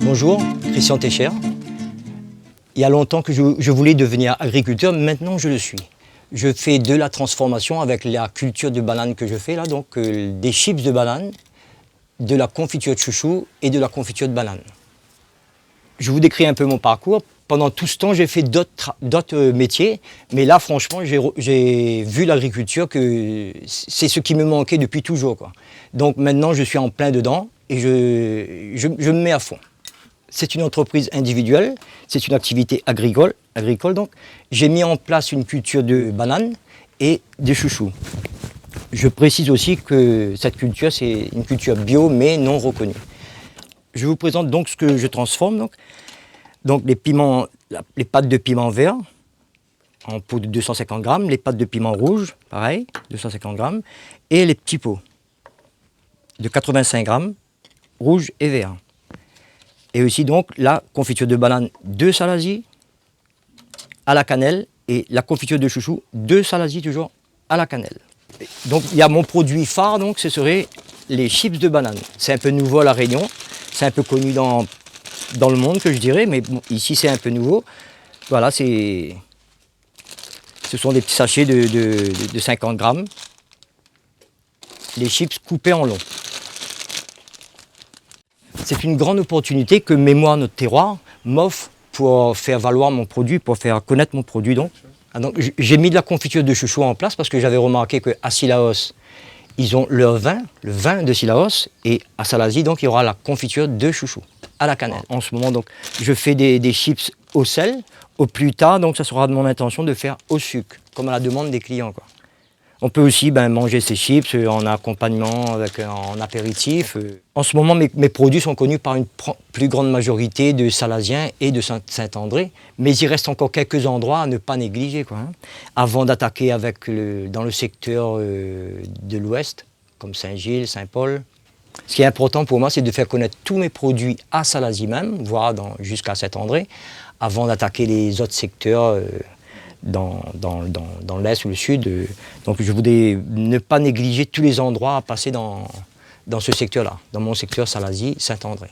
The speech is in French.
Bonjour, Christian Técher. Il y a longtemps que je voulais devenir agriculteur, maintenant je le suis. Je fais de la transformation avec la culture de banane que je fais là, donc des chips de banane, de la confiture de chouchou et de la confiture de banane. Je vous décris un peu mon parcours. Pendant tout ce temps, j'ai fait d'autres métiers, mais là, franchement, j'ai vu l'agriculture que c'est ce qui me manquait depuis toujours, quoi. Donc maintenant, je suis en plein dedans et je me mets à fond. C'est une entreprise individuelle, c'est une activité agricole donc. J'ai mis en place une culture de bananes et de chouchous. Je précise aussi que cette culture, c'est une culture bio, mais non reconnue. Je vous présente donc ce que je transforme. Donc les pâtes de piment vert en pot de 250 grammes, les pâtes de piment rouge, pareil, 250 grammes, et les petits pots de 85 grammes, rouge et vert. Et aussi donc la confiture de banane de Salazie à la cannelle et la confiture de chouchou de Salazie toujours à la cannelle. Donc il y a mon produit phare, donc ce serait les chips de banane. C'est un peu nouveau à La Réunion, c'est un peu connu dans le monde que je dirais, mais bon, ici c'est un peu nouveau. Voilà, ce sont des petits sachets de 50 grammes. Les chips coupés en long. C'est une grande opportunité que Mémoire Notre Terroir m'offre pour faire valoir mon produit, pour faire connaître mon produit. Donc j'ai mis de la confiture de chouchou en place parce que j'avais remarqué qu'à Cilaos, ils ont leur vin, le vin de Cilaos, et à Salazie, donc il y aura la confiture de chouchou à la cannelle. En ce moment, donc, je fais des chips au sel. Au plus tard, donc, ça sera de mon intention de faire au sucre, comme à la demande des clients, quoi. On peut aussi manger ces chips en accompagnement, en apéritif. En ce moment, mes produits sont connus par une plus grande majorité de Salaziens et de Saint-André, mais il reste encore quelques endroits à ne pas négliger, quoi, hein. Avant d'attaquer dans le secteur de l'Ouest, comme Saint-Gilles, Saint-Paul. Ce qui est important pour moi, c'est de faire connaître tous mes produits à Salazie même, voire jusqu'à Saint-André, avant d'attaquer les autres secteurs dans l'Est ou le Sud. Donc je voulais ne pas négliger tous les endroits à passer dans ce secteur-là, dans mon secteur Salazie, Saint-André.